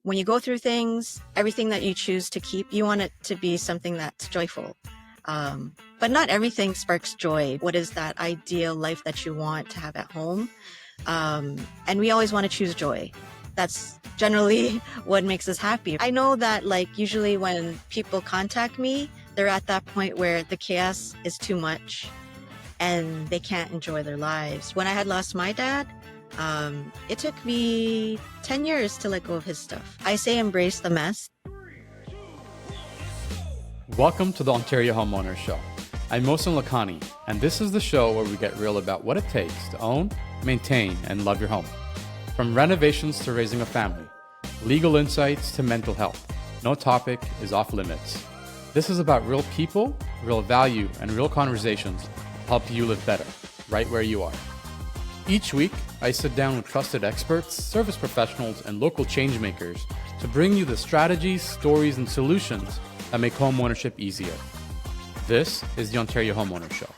when you go through things, everything that you choose to keep, you want it to be something that's joyful. But not everything sparks joy. What is that ideal life that you want to have at home? And we always want to choose joy. That's generally what makes us happy. I know that usually when people contact me, they're at that point where the chaos is too much and they can't enjoy their lives. When I had lost my dad, it took me 10 years to let go of his stuff. I say embrace the mess. Welcome to the Ontario Homeowners Show. I'm Mohsen Lakhani, and this is the show where we get real about what it takes to own, maintain, and love your home. From renovations to raising a family, legal insights to mental health, no topic is off limits. This is about real people, real value, and real conversations to help you live better, right where you are. Each week, I sit down with trusted experts, service professionals, and local change makers to bring you the strategies, stories, and solutions that make homeownership easier. This is the Ontario Homeowners Show,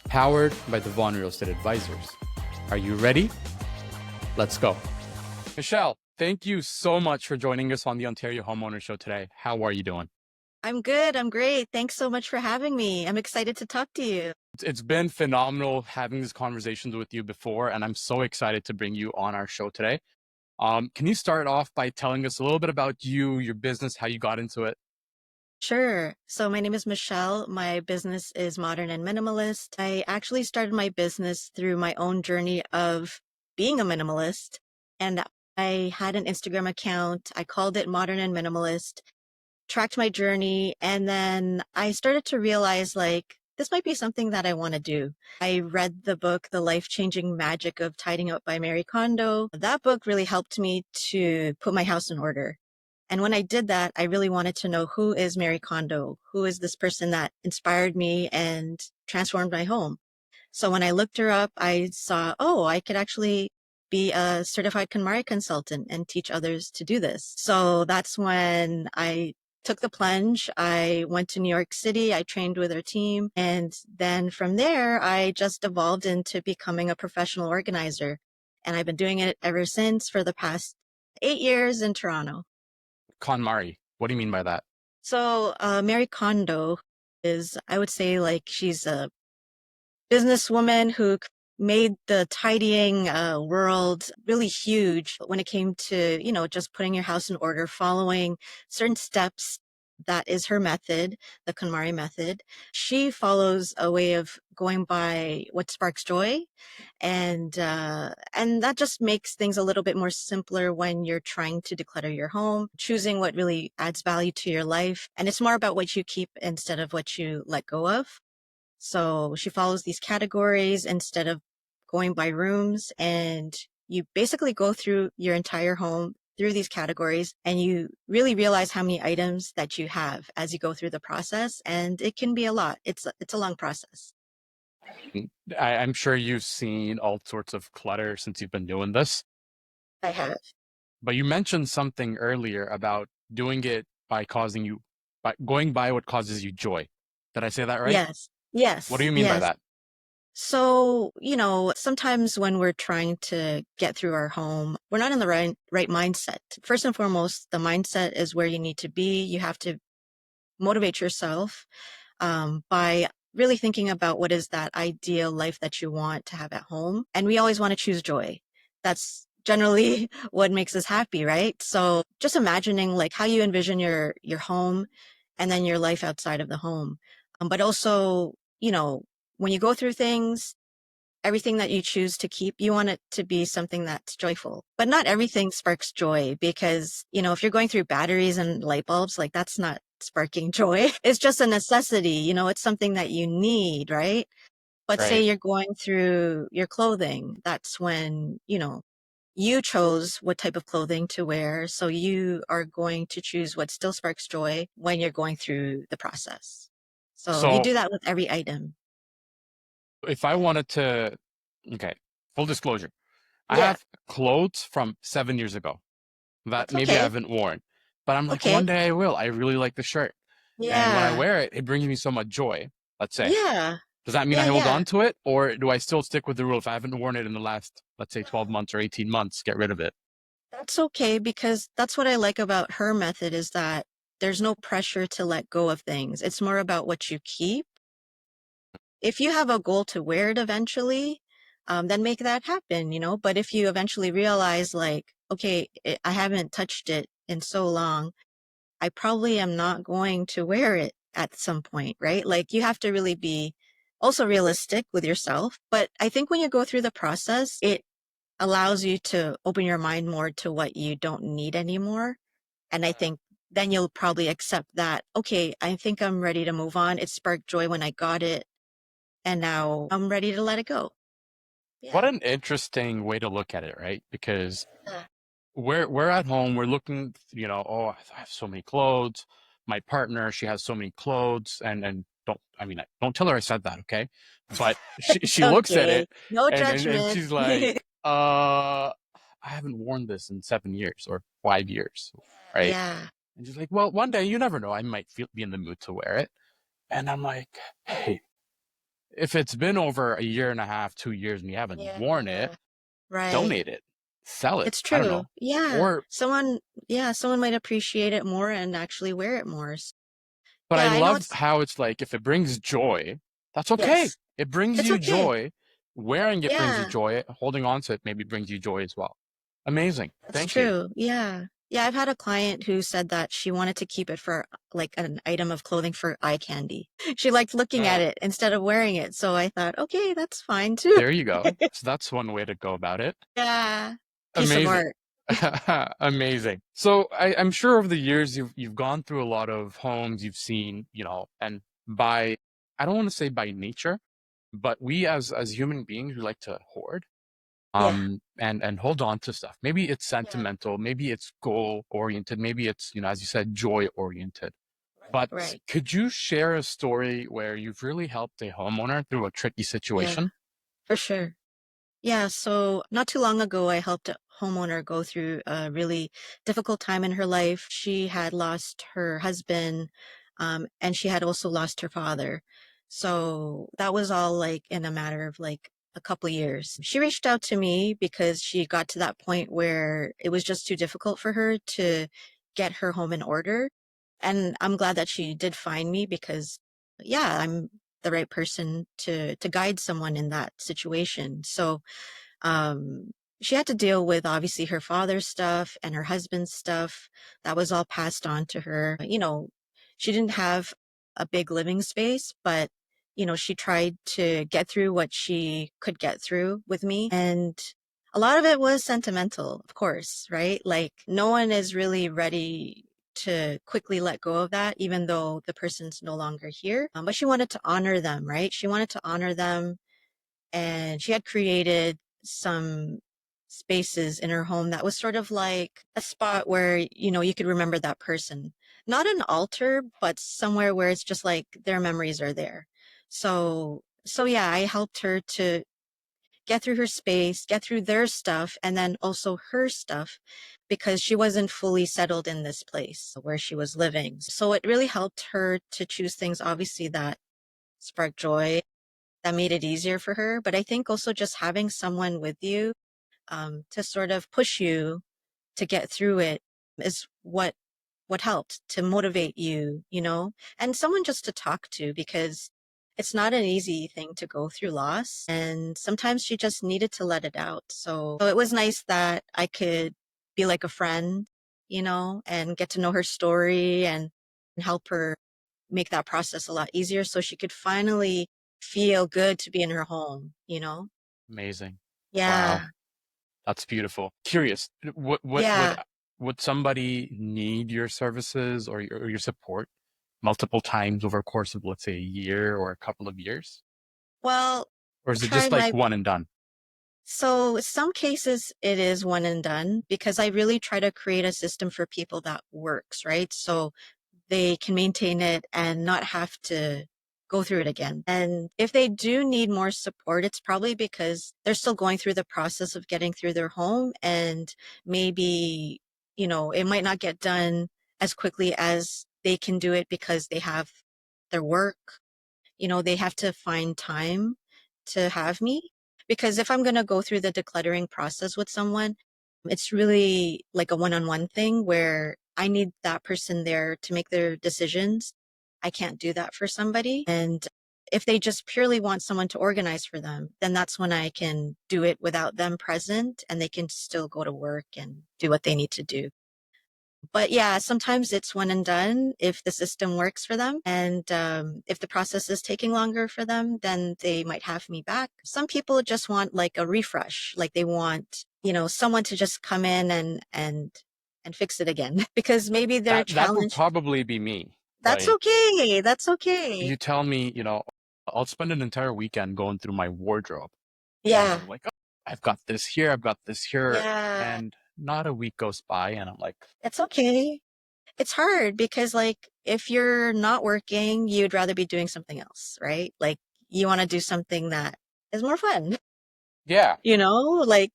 powered by the Vaughan Real Estate Advisors. Are you ready? Let's go. Michele, thank you so much for joining us on the Ontario Homeowners Show today. How are you doing? I'm good. I'm great. Thanks so much for having me. I'm excited to talk to you. It's been phenomenal having these conversations with you before, and I'm so excited to bring you on our show today. Can you start off by telling us a little bit about you, your business, how you got into it? Sure. So my name is Michele. My business is Modern and Minimalist. I actually started my business through my own journey of being a minimalist. And I had an Instagram account. I called it Modern and Minimalist, tracked my journey. And then I started to realize this might be something that I want to do. I read the book, The Life-Changing Magic of Tidying Up by Marie Kondo. That book really helped me to put my house in order. And when I did that, I really wanted to know, who is Marie Kondo? Who is this person that inspired me and transformed my home? So when I looked her up, I saw, I could actually be a certified KonMari consultant and teach others to do this. So that's when I took the plunge. I went to New York City. I trained with her team. And then from there, I just evolved into becoming a professional organizer. And I've been doing it ever since for the past 8 years in Toronto. KonMari, what do you mean by that? So Marie Kondo is, I would say, she's a businesswoman who made the tidying world really huge when it came to, just putting your house in order, following certain steps. That is her method, the KonMari method. She follows a way of going by what sparks joy. And that just makes things a little bit more simpler when you're trying to declutter your home, choosing what really adds value to your life. And it's more about what you keep instead of what you let go of. So she follows these categories instead of going by rooms, and you basically go through your entire home through these categories, and you really realize how many items that you have as you go through the process. And it can be a lot. It's a long process. I'm sure you've seen all sorts of clutter since you've been doing this. I have. But you mentioned something earlier about doing it by going by what causes you joy. Did I say that right? Yes. What do you mean by that? So, sometimes when we're trying to get through our home, we're not in the right mindset. First and foremost, the mindset is where you need to be. You have to motivate yourself by really thinking about what is that ideal life that you want to have at home. And we always want to choose joy. That's generally what makes us happy, right? So just imagining how you envision your home and then your life outside of the home. But also, when you go through things, everything that you choose to keep, you want it to be something that's joyful. But not everything sparks joy, because, if you're going through batteries and light bulbs, that's not sparking joy. It's just a necessity. It's something that you need, right? But say Right. you're going through your clothing, that's when, you chose what type of clothing to wear. So you are going to choose what still sparks joy when you're going through the process. So you So do that with every item. if I wanted to, okay, full disclosure, I Yeah, have clothes from 7 years ago that that's maybe I okay. haven't worn, but I'm like, Okay. one day I will. I really like the shirt. And when I Yeah. wear it, it brings me so much joy, let's say. Yeah. Does that mean I hold Yeah. on to it, or do I still stick with the rule? If I haven't worn it in the last, let's say, 12 months or 18 months, get rid of it? That's okay because that's what I like about her method is that there's no pressure to let go of things. It's more about what you keep. If you have a goal to wear it eventually, then make that happen, you know? But if you eventually realize, like, okay, I haven't touched it in so long, I probably am not going to wear it at some point, right? Like, you have to really be also realistic with yourself. But I think when you go through the process, it allows you to open your mind more to what you don't need anymore. And I think then you'll probably accept that, okay, I think I'm ready to move on. It sparked joy when I got it, and now I'm ready to let it go. What Yeah. an interesting way to look at it, right? Because Yeah. we're at home, we're looking, oh, I have so many clothes. My partner, she has so many clothes, and don't tell her I said that, okay? But It's she looks at okay. it No and judgment. she's like, I haven't worn this in 7 years or 5 years, right? Yeah. And she's like, well, one day you never know, I might be in the mood to wear it. And I'm like, hey, if it's been over a year and a half, 2 years, and you haven't worn it, Yeah. Right. donate it, sell it. It's I don't true. know. Yeah. Or Someone might appreciate it more and actually wear it more. But I Yeah, I know love it's, how it's like if it brings joy, that's okay. yes, It brings it's you okay. joy. Wearing it brings you Yeah. joy. Holding on to it maybe brings you joy as well. Amazing. That's Thank you. true. Yeah. Yeah, I've had a client who said that she wanted to keep it for like an item of clothing for eye candy. She liked looking at Oh, it instead of wearing it. So I thought, okay, that's fine too. there you go. So that's one way to go about it. Yeah. Piece of Amazing. art. Amazing. So I'm sure over the years you've gone through a lot of homes you've seen, and by I don't want to say by nature, but we as human beings we like to hoard. Yeah. And hold on to stuff. Maybe it's Yeah. sentimental, maybe it's goal oriented, maybe it's, as you said, joy oriented. But Right. could you share a story where you've really helped a homeowner through a tricky Yeah, situation? for sure. Yeah, so not too long ago, I helped a homeowner go through a really difficult time in her life. She had lost her husband, and she had also lost her father. So that was all like in a matter of like a couple of years. She reached out to me because she got to that point where it was just too difficult for her to get her home in order. And I'm glad that she did find me because, yeah, I'm the right person to guide someone in that situation. So um, she had to deal with obviously her father's stuff and her husband's stuff. That was all passed on to her. You know, she didn't have a big living space, but she tried to get through what she could get through with me. And a lot of it was sentimental, of course, right? Like no one is really ready to quickly let go of that, even though the person's no longer here. But she wanted to honor them, right? She wanted to honor them, and she had created some spaces in her home that was sort of like a spot where you could remember that person, not an altar but somewhere where it's just like their memories are there. So yeah, I helped her to get through her space, get through their stuff, and then also her stuff, because she wasn't fully settled in this place where she was living. So it really helped her to choose things obviously that sparked joy, that made it easier for her. But I think also just having someone with you, to sort of push you to get through it is what helped to motivate you, and someone just to talk to, because it's not an easy thing to go through loss. And sometimes she just needed to let it out. So it was nice that I could be like a friend, and get to know her story and help her make that process a lot easier so she could finally feel good to be in her home. Amazing. Wow. Yeah. That's beautiful. Curious, Yeah. would somebody need your services or your support multiple times over a course of, let's say, a year or a couple of years? Well, Or I is it try just like my one and done? So some cases it is one and done because I really try to create a system for people that works, right? So they can maintain it and not have to go through it again. And if they do need more support, it's probably because they're still going through the process of getting through their home, and maybe, it might not get done as quickly as they can do it because they have their work. They have to find time to have me, because if I'm going to go through the decluttering process with someone, It's really like a one-on-one thing where I need that person there to make their decisions. I can't do that for somebody. And if they just purely want someone to organize for them, then that's when I can do it without them present and they can still go to work and do what they need to do. But yeah, sometimes it's one and done if the system works for them. And if the process is taking longer for them, then they might have me back. Some people just want like a refresh, like they want, someone to just come in and fix it again because maybe they're That would challenged. probably be me. That's Like okay. That's okay. you tell me, I'll spend an entire weekend going through my wardrobe and Yeah. I'm like, oh, I've got this here, I've got this here, Yeah. and not a week goes by and I'm like, It's okay. It's hard because like if you're not working, you'd rather be doing something else, right? Like you want to do something that is more fun, yeah. like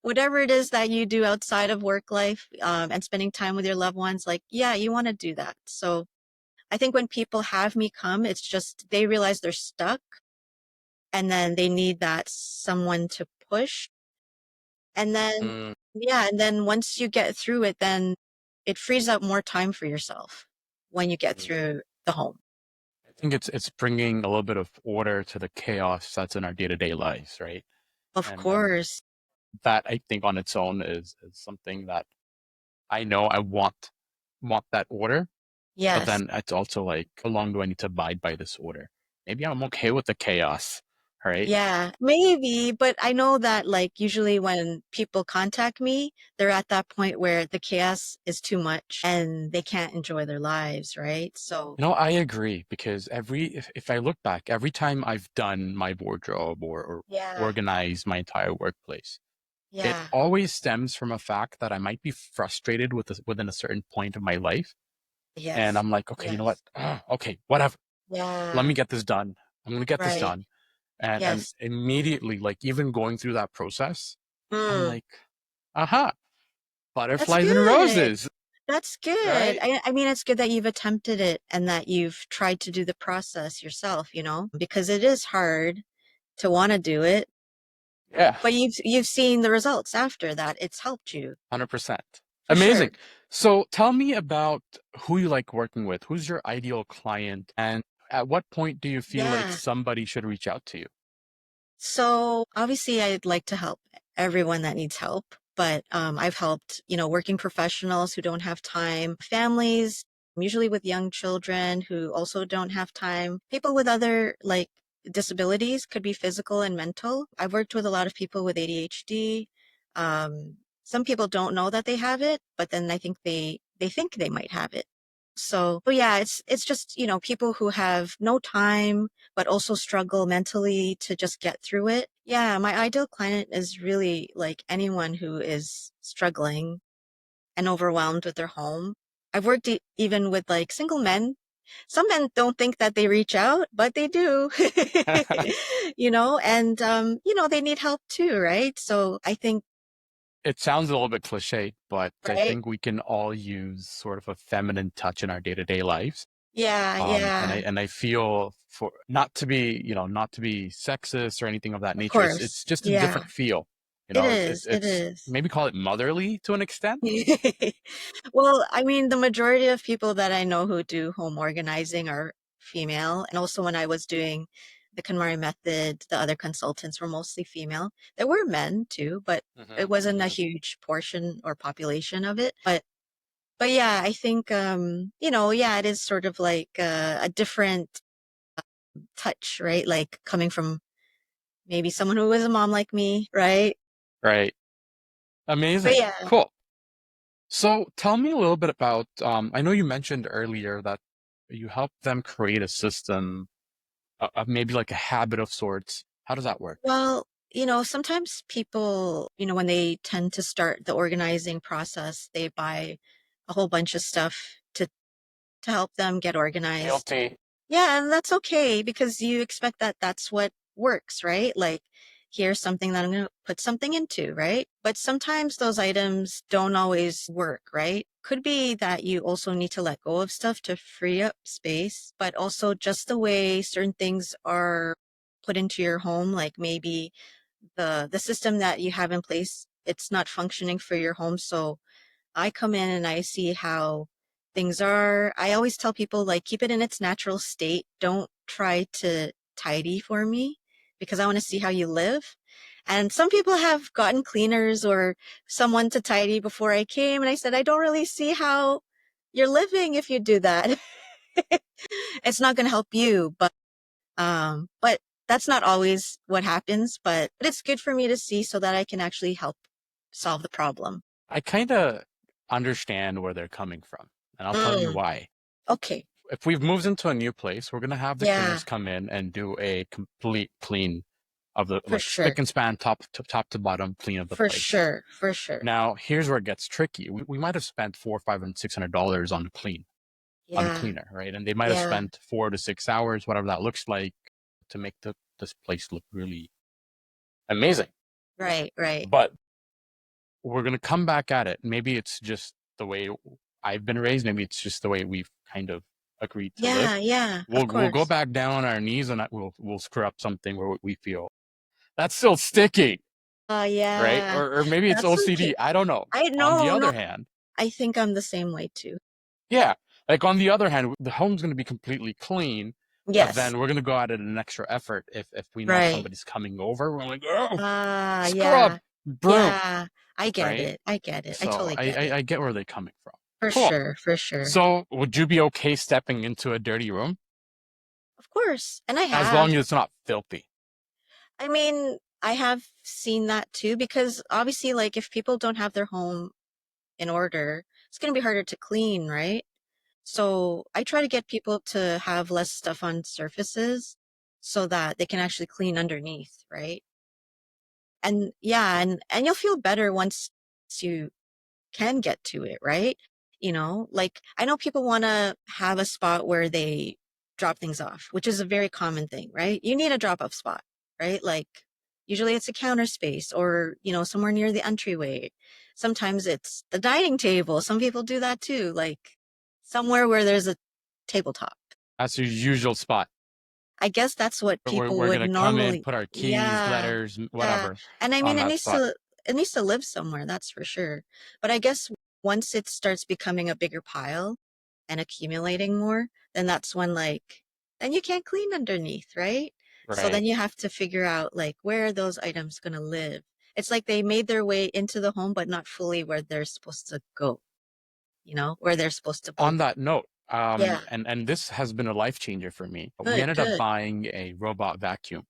whatever it is that you do outside of work life, and spending time with your loved ones, like, yeah, you want to do that. So I think when people have me come, it's just they realize they're stuck and then they need that someone to push. And then, Mm, yeah, and then once you get through it, then it frees up more time for yourself when you get mm. through the home. I think it's bringing a little bit of order to the chaos that's in our day-to-day lives, right? Of And course. that I think on its own is something that I know I want that order, but Yes. then it's also like, how long do I need to abide by this order? Maybe I'm okay with the chaos, right? Yeah, maybe, but I know that like usually when people contact me, they're at that point where the chaos is too much and they can't enjoy their lives, right? So, I agree because if I look back, every time I've done my wardrobe or yeah, organized my entire workplace, it yeah, always stems from a fact that I might be frustrated within a certain point of my life. And yes, I'm like, okay, you know what? yes, Okay, whatever. Let me yeah, get this done. I'm gonna get this right, done. And yes. immediately, like even going through that process, I'm Mm, like, aha, that's butterflies and good. roses, That's good. right? I mean, it's good that you've attempted it and that you've tried to do the process yourself, because it is hard to want to do it, Yeah, but you've seen the results after that. It's helped you 100%. for Amazing. sure. So tell me about who you like working with. Who's your ideal client? And at what point do you feel like Yeah. somebody should reach out to you? So obviously, I'd like to help everyone that needs help, but I've helped, working professionals who don't have time, families, usually with young children who also don't have time, people with other like disabilities, could be physical and mental. I've worked with a lot of people with ADHD. Some people don't know that they have it, but then I think they think they might have it. So, but yeah, it's just, people who have no time but also struggle mentally to just get through it. Yeah, my ideal client is really like anyone who is struggling and overwhelmed with their home. I've worked even with like single men. Some men don't think that they reach out, but they do. And they need help too, right? So I think, It sounds a little bit cliche, but I right? think we can all use sort of a feminine touch in our day-to-day lives. Yeah, And I yeah, and I feel for not to be sexist or anything of that of nature. It's course. it's just a Yeah, different feel. it It's is. It it's is. maybe call it motherly to an extent. Well, I mean, the majority of people that I know who do home organizing are female. And also, when I was doing the KonMari method, the other consultants were mostly female. There were men too, but it wasn't a Hmm. huge portion or population of it. But yeah, I think, yeah, it is sort of like a different touch, right? Like coming from maybe someone who is a mom like me, right? Right. But Amazing. yeah. Cool. So tell me a little bit about, I know you mentioned earlier that you help them create a system of maybe like a habit of sorts. How does that work? Well, sometimes people, when they tend to start the organizing process, they buy a whole bunch of stuff to help them get organized. Guilty. Yeah, and that's okay because you expect that that's what works, right? Like, here's something that I'm going to put something into, right? But sometimes those items don't always work, right? Could be that you also need to let go of stuff to free up space, but also just the way certain things are put into your home, like maybe the system that you have in place it's not functioning for your home. So I come in and I see how things are. I always tell people, like, keep it in its natural state. Don't try to tidy for me because I want to see how you live. And some people have gotten cleaners or someone to tidy before I came. And I said, I don't really see how you're living if you do that. It's not going to help you, but that's not always what happens, but it's good for me to see so that I can actually help solve the problem. I kind of understand where they're coming from, and I'll tell you Mm, why. okay. If we've moved into a new place, we're gonna have the Yeah, cleaners come in and do a complete clean of the for like spick sure. and span, top to bottom clean of the For place. sure. For sure. Now, here's where it gets tricky. We might have spent $400, $500, and $600 on the Yeah. cleaner, right? And they might have Yeah. spent 4 to 6 hours, whatever that looks like, to make this place look really amazing. Right. Right. But we're gonna come back at it. Maybe it's just the way I've been raised. Maybe it's just the way we've kind of agreed to live. Yeah. Yeah. Of We'll go course. back down on our knees and we'll screw up something where we feel that's still sticky, right? Yeah. Or maybe it's That's OCD. okay. I don't know. I On the know. No, other hand, I think I'm the same way too. yeah, like on the other hand, the home's going to be completely clean, but Yes. then we're going to go at it an extra effort if we know Right. somebody's coming over. We're like, oh, scrub, Yeah. broom, Yeah. I get right? it. I get it. I So totally get it. I get where they're coming from. For Cool. sure. For sure. So would you be okay stepping into a dirty room Of course. And I as have. long as it's not filthy? I mean, I have seen that too because obviously, like, if people don't have their home in order, it's going to be harder to clean, right? So I try to get people to have less stuff on surfaces so that they can actually clean underneath, right? And yeah, and you'll feel better once you can get to it, right? Like I know people want to have a spot where they drop things off, which is a very common thing, right? You need a drop off spot, right? Like usually it's a counter space or, somewhere near the entryway. Sometimes it's the dining table. Some people do that too, like somewhere where there's a tabletop. That's your usual spot. I guess that's what people We're would gonna come in, normally, put our keys, yeah, letters, yeah. whatever And I mean, on it that needs spot. to it needs to live somewhere, that's for sure. But I guess once it starts becoming a bigger pile and accumulating more, then that's when then you can't clean underneath, right? So Right. then you have to figure out like where are those items gonna live. It's like they made their way into the home, but not fully where they're supposed to go, where they're supposed to On both. that note, Yeah. and this has been a life changer for me. We Good, ended up good. buying a robot vacuum,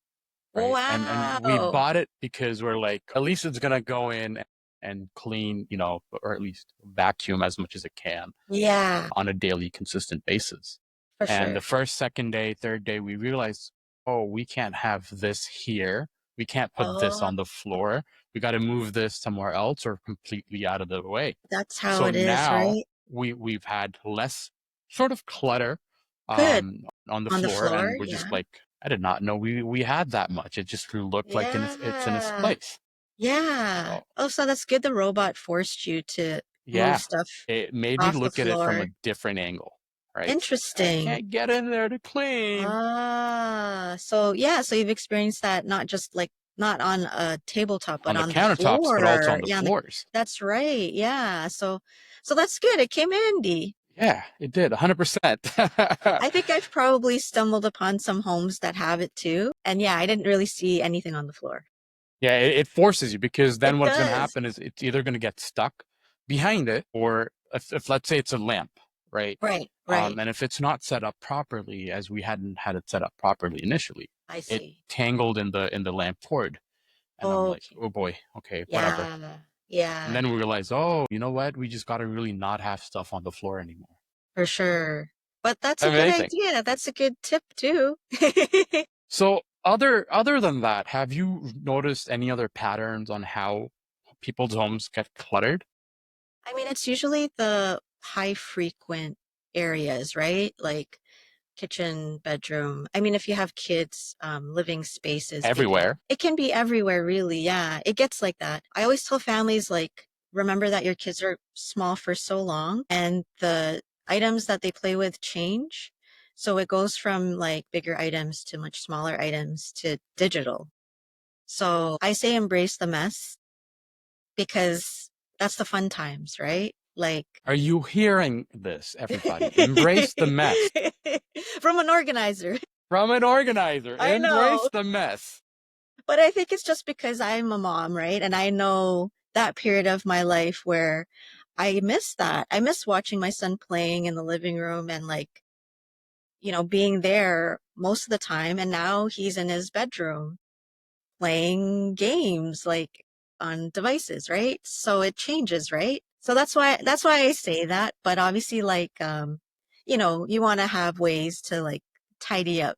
right? And we Wow. bought it because we're like, at least it's gonna go in and clean, or at least vacuum as much as it can Yeah, on a daily, consistent basis. for And the sure. first, second day, third day, we realized, oh, we can't have this here. We can't put this Oh, on the floor. We got to move this somewhere else or completely out of the way. that's how So it is, now right? we've had less sort of clutter Good. on the On the floor, floor, and we're just yeah. like, I did not know we had that much. It just looked like it's in its Yeah. place. Yeah. So Oh, so that's good. The robot forced you to move yeah, stuff it made me off the look at it from a floor. different angle, right? I Interesting. can't get in there to clean. So yeah, so you've experienced that not just like not on a tabletop, but On the on the countertops, but also floor. on the Yeah, floors. that's right. Yeah. So that's good. It came handy. Yeah, it did, 100%. I think I've probably stumbled upon some homes that have it too. And yeah, I didn't really see anything on the floor. Yeah, it forces you because It then what's going to does. happen is it's either going to get stuck behind it, or if let's say it's a lamp, right? Right, right. And if it's not set up properly, as we hadn't had it set up properly initially, I it see. tangled in the lamp cord, and I'm like, Okay. oh boy, okay, whatever. Yeah, And yeah, then we realize, oh, you know what? We just got to really not have stuff on the floor anymore. for sure. But that's a good Amazing. idea. That's a good tip too. So other than that, have you noticed any other patterns on how people's homes get cluttered? I mean, it's usually the high frequent areas, right? Like kitchen, bedroom. I mean, if you have kids, living spaces, Everywhere. it can be everywhere, really. Yeah, it gets like that. I always tell families, like, remember that your kids are small for so long and the items that they play with change. So it goes from like bigger items to much smaller items to digital. So I say embrace the mess because that's the fun times, right? Like Are you hearing this, everybody? Embrace the mess. from an organizer. From an organizer. I know. Embrace the mess. But I think it's just because I'm a mom, right? And I know that period of my life where I miss that. I miss watching my son playing in the living room and like, being there most of the time. And now he's in his bedroom playing games like on devices, right? So it changes, right? So that's why I say that. But obviously, like, you want to have ways to like tidy up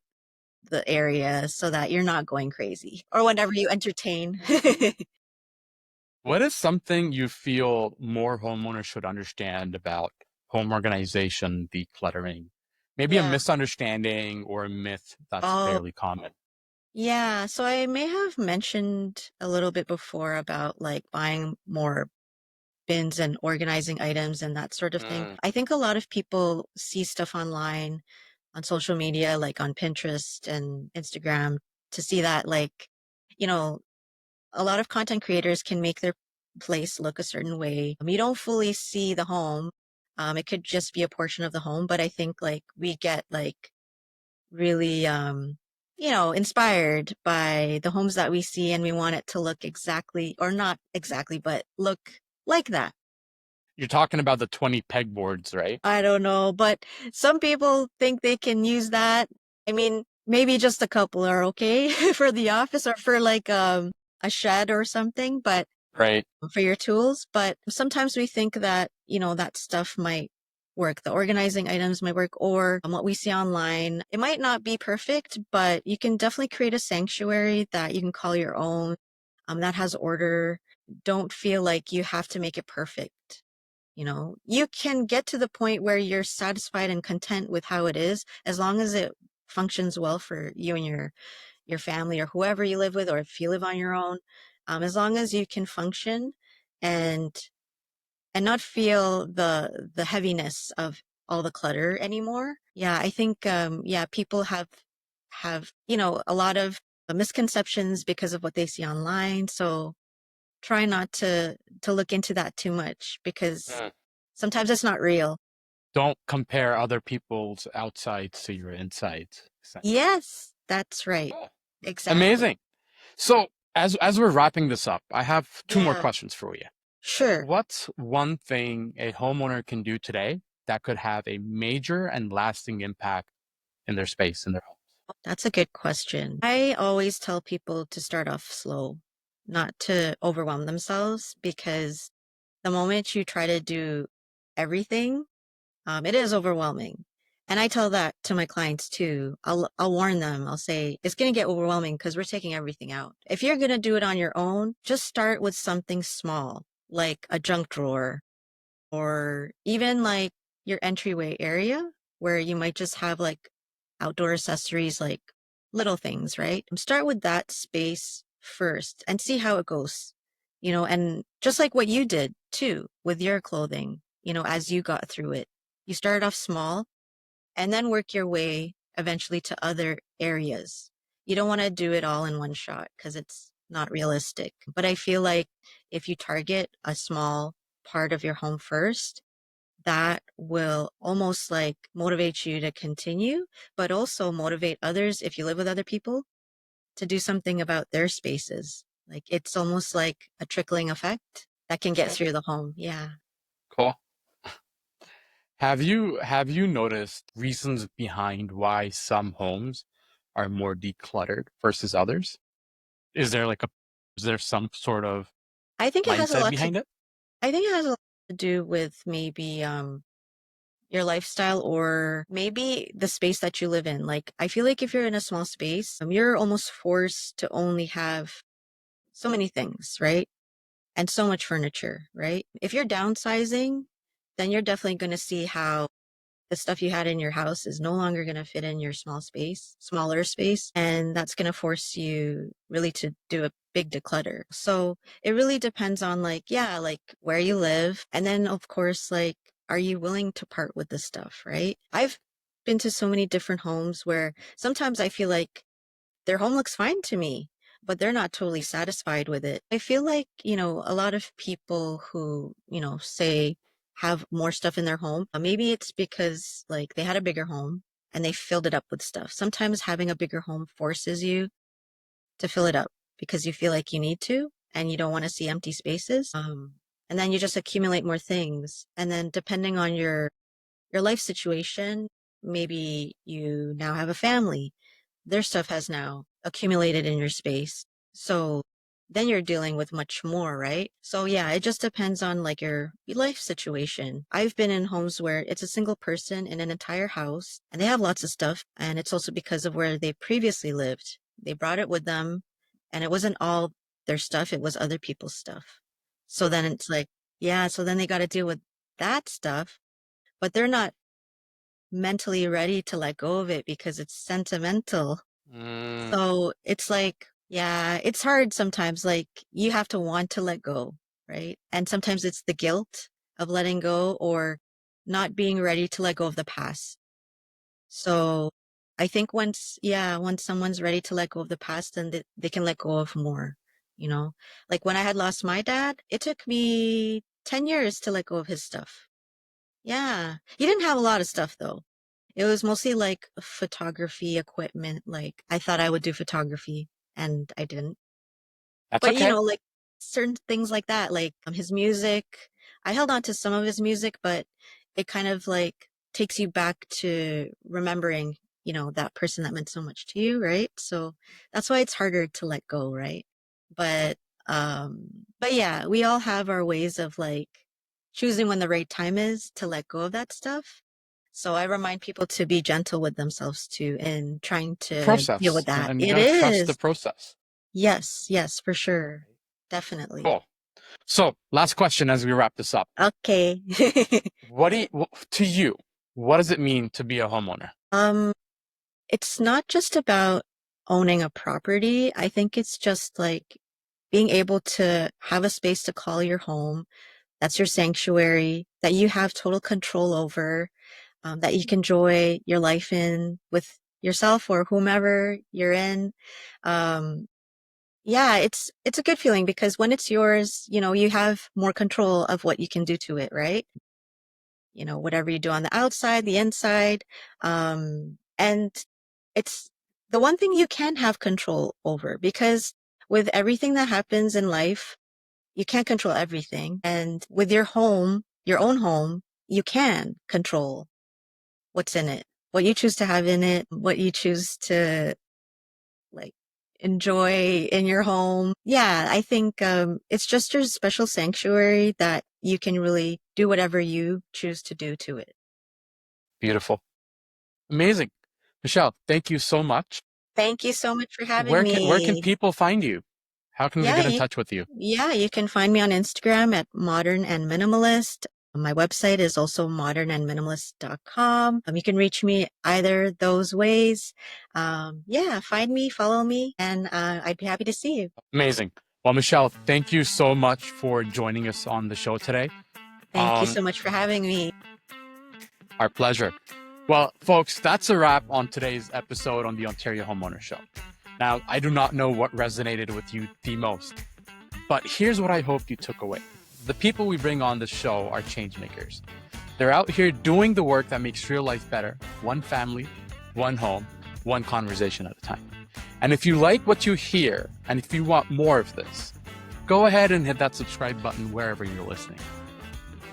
the area so that you're not going crazy or whenever you entertain. What is something you feel more homeowners should understand about home organization, decluttering? Maybe a Yeah. misunderstanding or a myth that's Oh, fairly common. yeah. So I may have mentioned a little bit before about like buying more bins and organizing items and that sort of thing. Mm. I think a lot of people see stuff online on social media, like on Pinterest and Instagram, to see that, like, you know, a lot of content creators can make their place look a certain way. You don't fully see the home. It could just be a portion of the home, but I think like we get like really, inspired by the homes that we see and we want it to look exactly, or not exactly, but look like that. You're talking about the 20 pegboards, right? I don't know, but some people think they can use that. I mean, maybe just a couple are okay for the office or for like a shed or something, but Right. for your tools. But sometimes we think that, that stuff might work. The organizing items might work, or what we see online. It might not be perfect, but you can definitely create a sanctuary that you can call your own, that has order. Don't feel like you have to make it perfect. You can get to the point where you're satisfied and content with how it is, as long as it functions well for you and your family or whoever you live with, or if you live on your own. As long as you can function and not feel the heaviness of all the clutter anymore. Yeah, I think yeah, people have a lot of misconceptions because of what they see online. So try not to look into that too much, because Mm. sometimes it's not real. Don't compare other people's outsides to your insides, essentially. Yes, that's right. Oh, Exactly. amazing. So, as we're wrapping this up, I have two more Yeah, questions for you. sure. What's one thing a homeowner can do today that could have a major and lasting impact in their space, in their home? That's a good question. I always tell people to start off slow, not to overwhelm themselves, because the moment you try to do everything, it is overwhelming. And I tell that to my clients too. I'll warn them. I'll say it's going to get overwhelming because we're taking everything out. If you're going to do it on your own, just start with something small, like a junk drawer, or even like your entryway area where you might just have like outdoor accessories, like little things, right? Start with that space first and see how it goes, and just like what you did too with your clothing, as you got through it, you started off small and then work your way eventually to other areas. You don't want to do it all in one shot because it's not realistic. But I feel like if you target a small part of your home first, that will almost like motivate you to continue, but also motivate others if you live with other people to do something about their spaces. Like it's almost like a trickling effect that can get Okay, through the home. Yeah. cool. Have you noticed reasons behind why some homes are more decluttered versus others? Is there like a is there some sort of I think it has a mindset lot to behind it? I think it has a lot to do with maybe your lifestyle, or maybe the space that you live in. Like I feel like if you're in a small space, you're almost forced to only have so many things, right? And so much furniture, right? If you're downsizing, then you're definitely going to see how the stuff you had in your house is no longer going to fit in your smaller space. And that's going to force you really to do a big declutter. So it really depends on like, yeah, like where you live. And then of course, like, are you willing to part with the stuff, right? I've been to so many different homes where sometimes I feel like their home looks fine to me, but they're not totally satisfied with it. I feel like, a lot of people who, say have more stuff in their home, maybe it's because like they had a bigger home and they filled it up with stuff. Sometimes having a bigger home forces you to fill it up because you feel like you need to and you don't want to see empty spaces. And then you just accumulate more things. And then depending on your life situation, maybe you now have a family. Their stuff has now accumulated in your space. So then you're dealing with much more, right? So yeah, it just depends on like your life situation. I've been in homes where it's a single person in an entire house and they have lots of stuff. And it's also because of where they previously lived. They brought it with them and it wasn't all their stuff, it was other people's stuff. So then it's like, yeah, so then they got to deal with that stuff, but they're not mentally ready to let go of it because it's sentimental. Mm, So it's like, yeah, it's hard sometimes. Like you have to want to let go, right? And sometimes it's the guilt of letting go or not being ready to let go of the past. So I think once someone's ready to let go of the past, then they can let go of more, you know? Like when I had lost my dad, it took me 10 years to let go of his stuff. Yeah. He didn't have a lot of stuff though. It was mostly like photography equipment. Like I thought I would do photography and I didn't. that's But okay. like certain things like that, like his music, I held on to some of his music, but it kind of like takes you back to remembering, that person that meant so much to you, right? So that's why it's harder to let go, right? But but yeah, we all have our ways of like choosing when the right time is to let go of that stuff. So I remind people to be gentle with themselves too in trying The to deal with process, that. and you It got to trust the is. process. Yes, yes, for sure. Definitely. Cool. So, last question as we wrap this up. Okay. To you, what does it mean to be a homeowner? Um, it's not just about owning a property. I think it's just like being able to have a space to call your home. That's your sanctuary that you have total control over, that you can enjoy your life in with yourself or whomever you're in. Um, yeah, it's a good feeling because when it's yours, you have more control of what you can do to it, right? Whatever you do on the outside, the inside. And it's the one thing you can have control over because with everything that happens in life, you can't control everything. And with your own home, you can control what's in it, what you choose to have in it, what you choose to like enjoy in your home. Yeah, I think it's just your special sanctuary that you can really do whatever you choose to do to it. Beautiful. Amazing. Michele, thank you so much. Thank you so much for having Where can me. people find you? How can we Yeah, get in you touch with you? yeah, you can find me on Instagram at modern and minimalist. My website is also modernandminimalist.com. You can reach me either those ways. Yeah, find me, follow me, and I'd be happy to see you. Amazing. Well, Michele, thank you so much for joining us on the show today. Thank you Um, so much for having me. our pleasure. Well, folks, that's a wrap on today's episode on the Ontario Homeowner Show. Now, I do not know what resonated with you the most, but here's what I hope you took away. The people we bring on the show are change makers. They're out here doing the work that makes real life better, one family, one home, one conversation at a time. And if you like what you hear, and if you want more of this, go ahead and hit that subscribe button wherever you're listening.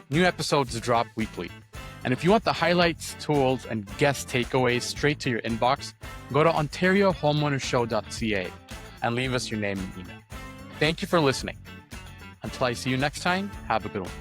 New episodes drop weekly. And if you want the highlights, tools, and guest takeaways straight to your inbox, go to ontariohomeownershow.ca and leave us your name and email. Thank you for listening. Until I see you next time, have a good one.